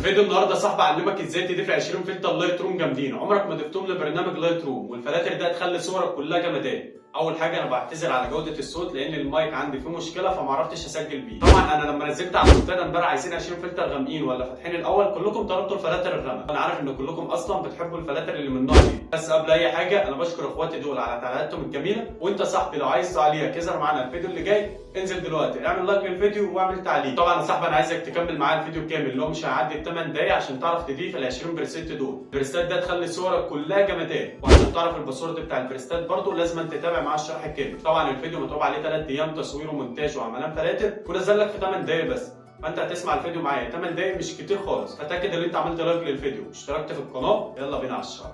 فيديو النهارده صاحبي اعلمك ازاي تضيف 20 فلتر لايت روم جامدين عمرك ما ضفتهم لبرنامج لايت روم، والفلاتر ده تخلي صورك كلها جمدان. اول حاجه انا بعتذر على جوده الصوت لان المايك عندي فيه مشكله فما عرفتش اسجل بيه. طبعا انا لما نزلت على المنتدى امبارح عايزين 20 فلتر غامقين ولا فاتحين الاول، كلكم طلبتوا الفلاتر الغامقه. انا عارف ان كلكم اصلا بتحبوا الفلاتر اللي من النوع دي، بس قبل اي حاجه انا بشكر اخواتي دول على تعليقاتهم الجميله. وانت صاحبي لو عايز تعليقك يظهر معانا الفيديو اللي جاي انزل دلوقتي اعمل لايك للفيديو واعمل تعليق. طبعا يا صاحبي انا عايزك تكمل معايا الفيديو كامل اللي هو مش هيعدي ال 8 دقايق عشان تعرف تضيف ال 20 بريست دول. البريستات ده تخلي صورك كلها جمدان، وعشان تعرف الباسورد بتاع البريستات برضه لازم تتابع معاه الشرح الكامل. طبعا الفيديو متعوب عليه 3 ايام تصوير ومونتاج وعملان فلاتر ونزل لك في 8 دقايق بس، فانت هتسمع الفيديو معايا 8 دقايق مش كتير خالص. فتاكد ان انت عملت لايك للفيديو واشتركت في القناه. يلا بينا على الشرح.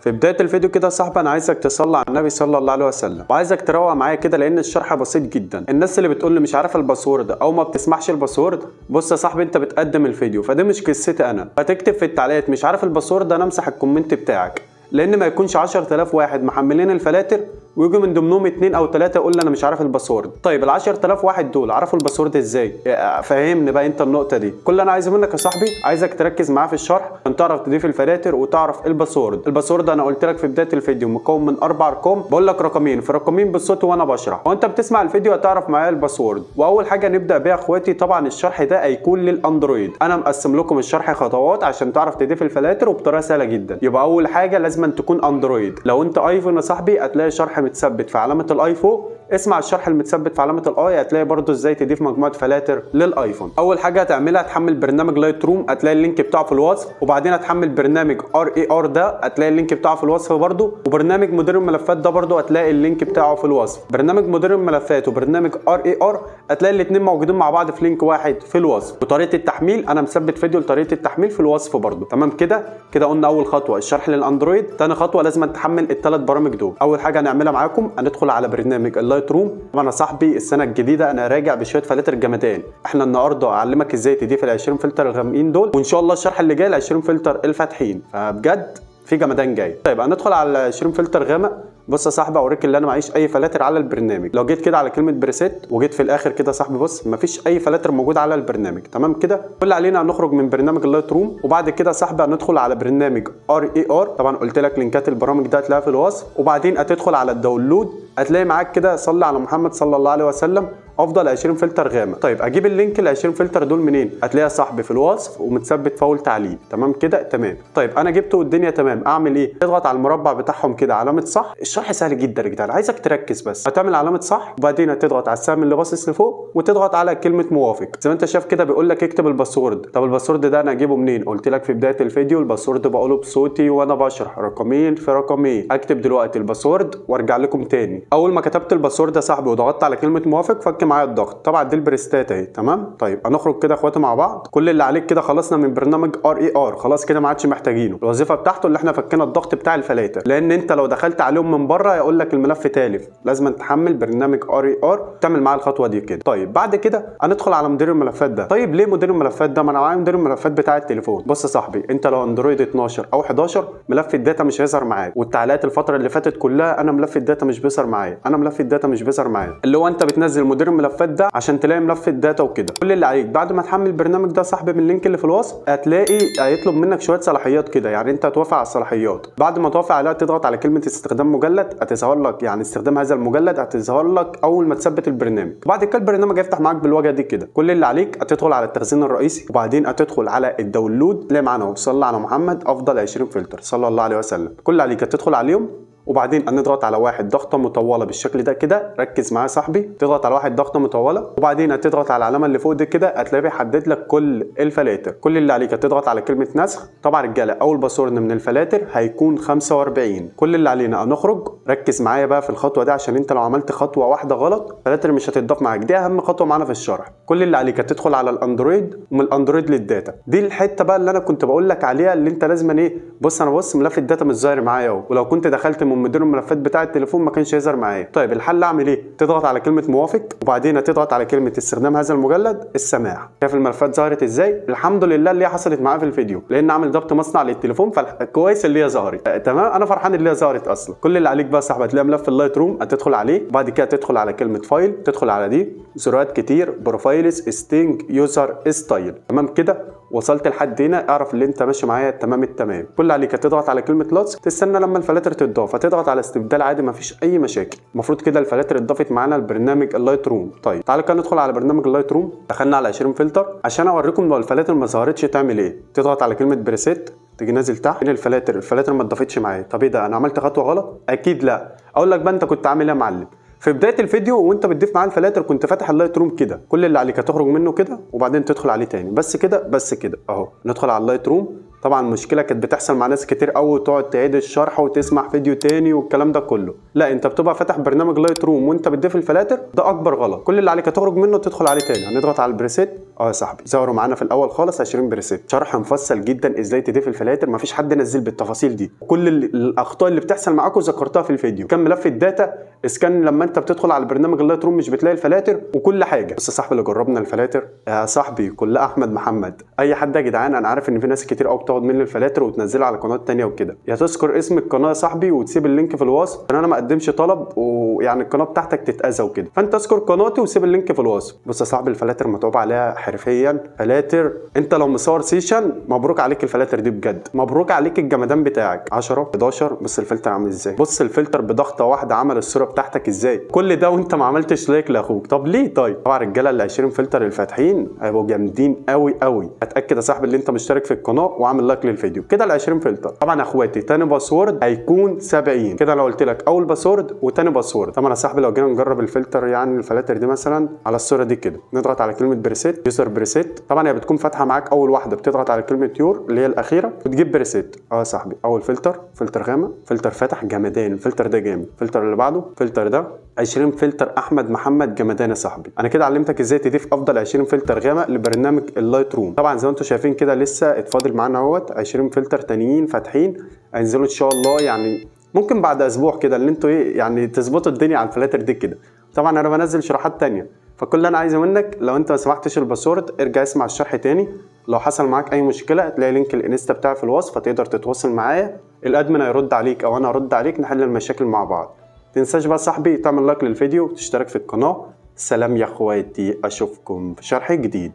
في بداية الفيديو كده يا صاحبي انا عايزك تصلي على النبي صلى الله عليه وسلم، وعايزك تروق معايا كده لان الشرح بسيط جدا. الناس اللي بتقول لي مش عارف الباسورد او ما بتسمعش الباسورد، بص يا صاحبي انت بتقدم الفيديو فدي مش قصتي انا، فتكتب في التعليقات مش عارف الباسورد انا امسح الكومنت بتاعك، لان ما يكونش 10000 واحد محملين الفلاتر ويجوا من ضمنهم 2 أو 3 يقول لي انا مش عارف الباسورد. طيب ال 10000 واحد دول عرفوا الباسورد ازاي؟ فهمني بقى انت النقطه دي. كل اللي انا عايزه منك يا صاحبي عايزك تركز معايا في الشرح عشان تعرف تضيف الفلاتر وتعرف الباسورد. الباسورد انا قلت لك في بدايه الفيديو مكون من 4 ارقام، بقول لك رقمين في رقمين بالصوت وانا بشرح، وانت بتسمع الفيديو هتعرف معايا الباسورد. واول حاجه نبدا بيها اخواتي، طبعا الشرح ده هيكون للاندرويد، انا مقسم لكم الشرح خطوات عشان تعرف تضيف الفلاتر وبطريقه سهله جدا. يبقى اول حاجه لازم تكون اندرويد. لو انت ايفون يا صاحبي هتلاقي شرح متثبت في علامه الاي فوق، اسمع الشرح المتثبت في علامه الاي، هتلاقي برضو ازاي تضيف مجموعه فلاتر للايفون. اول حاجه هتعملها تحمل برنامج لايت روم، هتلاقي اللينك بتاعه في الوصف، وبعدين هتحمل برنامج RAR ده هتلاقي اللينك بتاعه في الوصف برضو، وبرنامج مدير الملفات ده برضو هتلاقي اللينك بتاعه في الوصف. برنامج مدير الملفات وبرنامج RAR هتلاقي الاثنين موجودين مع بعض في لينك واحد في الوصف. وطريقه التحميل انا مثبت فيديو لطريقه التحميل في الوصف برضو. تمام كده قلنا اول خطوه الشرح للاندرويد. ثاني خطوه لازم تحمل الثلاث برامج دول. اول حاجه هنعملها معاكم هندخل على برنامج اللايت روم. طبعا يا صاحبي السنه الجديده انا راجع بشويه فلاتر جمدان. احنا النهارده هعلمك ازاي تضيف ال 20 فلتر الغامقين دول، وان شاء الله الشرح اللي جاي ال 20 فلتر الفاتحين، فبجد في جمدان جاي. طيب هندخل على 20 فلتر غامق. بص يا صاحبي اوريك اللي انا معيش اي فلاتر على البرنامج. لو جيت كده على كلمه بريسيت وجيت في الاخر كده يا صاحبي بص مفيش اي فلاتر موجود على البرنامج. تمام كده كل اللي علينا هنخرج من برنامج اللايت روم، وبعد كده يا صاحبي هندخل على برنامج RAR. طبعا قلت لك لينكات البرامج ده هتلاقيها في الوصف، وبعدين هتدخل على الداونلود هتلاقي معاك كده صلي على محمد صلى الله عليه وسلم افضل 20 فلتر غامق. طيب اجيب اللينك ال 20 فلتر دول منين؟ هتلاقيها صاحبي في الوصف ومتثبت فاول تعليق. تمام كده تمام. طيب انا جبته والدنيا تمام، اعمل ايه؟ اضغط على المربع بتاعهم كده علامه صح. الشرح سهل جدا يا جدعان، عايزك تركز بس. هتعمل علامه صح وبعدين هتضغط على السهم اللي باصص لفوق وتضغط على كلمه موافق. زي ما انت شايف كده بيقول لك اكتب الباسورد. طب الباسورد ده انا اجيبه منين؟ قلت لك في بدايه الفيديو الباسورد بقوله بصوتي وانا بشرح رقمين في رقمين. اكتب دلوقتي الباسورد وارجع لكم تاني. اول ما كتبت الباسورد يا صاحبي وضغطت على كلمه موافق فك معايا الضغط. طبعا دي البريستات اهي. تمام. طيب هنخرج كده اخواتي مع بعض. كل اللي عليك كده خلصنا من برنامج RAR، خلاص كده ما عادش محتاجينه. الوظيفه بتاعته اللي احنا فكينا الضغط بتاع الفلاتر، لان انت لو دخلت عليهم من بره يقول لك الملف تالف، لازم تحمل برنامج RAR تعمل معاه الخطوه دي كده. طيب بعد كده هندخل على مدير الملفات ده. طيب ليه مدير الملفات ده؟ ما انا معايا مدير الملفات بتاع التليفون. بص يا صاحبي انت لو اندرويد 12 او 11 ملف الداتا مش هيظهر معاك، والتعليقات الفتره اللي فاتت كلها انا ملف الداتا مش بيظهر معايا، انا ملف الداتا مش بيظهر معايا، اللي هو انت بتنزل مدير الملفات ده عشان تلاقي ملف الداتا وكده. كل اللي عليك بعد ما تحمل البرنامج ده يا صاحبي من اللينك اللي في الوصف هتلاقي هيطلب منك شويه صلاحيات كده، يعني انت توافق على الصلاحيات. بعد ما توافق عليها تضغط على كلمه استخدام مجلد، هتظهر لك يعني استخدام هذا المجلد هتظهر لك اول ما تثبت البرنامج. وبعد كده البرنامج هيفتح معاك بالواجهه دي كده. كل اللي عليك هتدخل على التخزين الرئيسي وبعدين هتدخل على الداونلود. تلاقي معانا اهو صلى على محمد افضل 20 فلتر صلى الله عليه وسلم. كل اللي عليك هتدخل عليهم وبعدين هنضغط على واحد ضغطه مطوله بالشكل ده كده. ركز معايا يا صاحبي، تضغط على واحد ضغطه مطوله وبعدين هتضغط على العلامه اللي فوق دي كده هتلاقيه بيحدد لك كل الفلاتر. كل اللي عليك هتضغط على كلمه نسخ. طبعا رجاله اول باسورد من الفلاتر هيكون 45. كل اللي علينا هنخرج. ركز معايا بقى في الخطوه دي عشان انت لو عملت خطوه واحده غلط فلاتر مش هتضاف معاك، دي اهم خطوه معانا في الشرح. كل اللي عليك هتدخل على الاندرويد ومن الاندرويد للداتا. دي الحته بقى اللي انا كنت بقول لك عليها اللي انت لازم ايه. بص انا ملف الداتا مش ظاهر معايا اهو، ولو كنت دخلت من من مدير الملفات بتاع التليفون ما كانش يظهر معايا. طيب الحل اعمل ايه؟ تضغط على كلمه موافق وبعدين تضغط على كلمه استخدام هذا المجلد السماح. شايف الملفات ظهرت ازاي؟ الحمد لله اللي هي حصلت معايا في الفيديو لان عامل ضبط مصنع للتليفون فكويس اللي هي ظهرت. تمام، انا فرحان اللي هي ظهرت اصلا. كل اللي عليك بقى يا صاحبي هتلاقي ملف اللايت روم هتدخل عليه وبعد كده تدخل على كلمه فايل، تدخل على دي زرارات كتير بروفايلز ستينج يوزر ستايل. تمام كده وصلت لحد هنا اعرف اللي انت ماشي معايا تمام التمام. كل اللي عليك هتضغط على كلمه لوتس، تستنى لما الفلاتر تتضاف، هتضغط على استبدال عادي مفيش اي مشاكل. المفروض كده الفلاتر اتضافت معانا لبرنامج اللايت روم. طيب تعالوا كده ندخل على برنامج اللايت روم. دخلنا على 20 فلتر عشان اوريكم لو الفلاتر ما ظهرتش تعمل ايه. تضغط على كلمه بريسيت، تيجي نازل تحت هنا الفلاتر ما اتضافتش معايا. طب ايه ده، انا عملت خطوه غلط؟ اكيد لا. اقول لك بقى انت كنت عامل ايه يا معلم. في بدايه الفيديو وانت بتضيف معاه الفلاتر كنت فاتح اللايت روم كده، كل اللي عليك هتخرج منه كده وبعدين تدخل عليه تاني بس كده بس كده اهو. ندخل على اللايت روم. طبعا مشكله كانت بتحصل مع ناس كتير قوي تقعد تعيد الشرح وتسمع فيديو تاني والكلام ده كله. لا، انت بتبقى فاتح برنامج لايت روم وانت بتضيف الفلاتر، ده اكبر غلط. كل اللي عليك هتخرج منه تدخل عليه تاني. هنضغط على البريسيت يا صاحبي ظهروا معانا في الاول خالص 20 بريسيت. شرح مفصل جدا ازاي تضيف الفلاتر، مفيش حد نزل بالتفاصيل دي. كل الاخطاء اللي بتحصل معاكم ذكرتها في الفيديو. كان ملف الداتا اسكان لما انت بتدخل على البرنامج اللايت روم مش بتلاقي الفلاتر وكل حاجه. بص يا صاحبي اللي جربنا الفلاتر يا صاحبي كلها احمد محمد. اي حد يا جدعان، انا عارف ان في ناس كتير قوي بتاخد مني الفلاتر وتنزلها على قناه تانية وكده. يا تذكر اسم القناه يا صاحبي وتسيب اللينك في الوصف عشان انا ما اقدمش طلب ويعني القناه بتاعتك تتاذى وكده، فانت اذكر قناتي وسيب اللينك في الوصف. بص يا صاحبي الفلاتر متعوب عليها حرفيا. فلاتر انت لو مصور سيشن مبروك عليك الفلاتر دي بجد، مبروك عليك الجمدان بتاعك. 10 11 بص الفلتر عامل ازاي، بص الفلتر بضغطه واحده عمل الصوره بتاعتك ازاي. كل ده وانت ما عملتش لايك لاخوك، طب ليه؟ طيب طبعا الرجاله ال 20 فلتر الفاتحين هيبقوا جامدين قوي قوي. اتاكد يا صاحبي ان انت مشترك في القناه وعامل لايك للفيديو كده. ال 20 فلتر طبعا يا اخواتي تاني باسورد هيكون 70 كده. انا قلت لك اول باسورد وتاني باسورد. طبعا يا صاحبي لو جينا نجرب الفلتر يعني الفلاتر دي مثلا على الصوره دي كده، نضغط على كلمه بريسيت يوزر بريسيت. طبعا هي بتكون فاتحه معاك اول واحده، بتضغط على كلمه يور اللي هي الاخيره وتجيب بريسيت. يا صاحبي اول فلتر غامق، فلتر فاتح جمدان، الفلتر ده جامد. الفلتر اللي بعده الفلتر ده 20 فلتر احمد محمد جمدان يا صاحبي. انا كده علمتك ازاي تضيف افضل 20 فلتر غامق لبرنامج اللايت روم. طبعا زي ما انتم شايفين كده لسه اتفاضل معانا اهوت 20 فلتر تانيين فاتحين هينزلوا ان شاء الله، يعني ممكن بعد اسبوع كده اللي انتوا ايه يعني تظبطوا الدنيا على الفلاتر دي كده. طبعا انا بنزل شروحات تانية، فكل اللي انا عايزه منك لو انت ما سمعتش الباسورد ارجع اسمع الشرح تاني. لو حصل معاك اي مشكله هتلاقي لينك الانستا بتاعي في الوصف فتقدر تتواصل معايا، الادمن هيرد عليك او انا ارد عليك نحل المشاكل مع بعض. تنساش بقى صاحبي تعمل لايك للفيديو وتشترك في القناه. سلام يا اخواتي، اشوفكم في شرح جديد.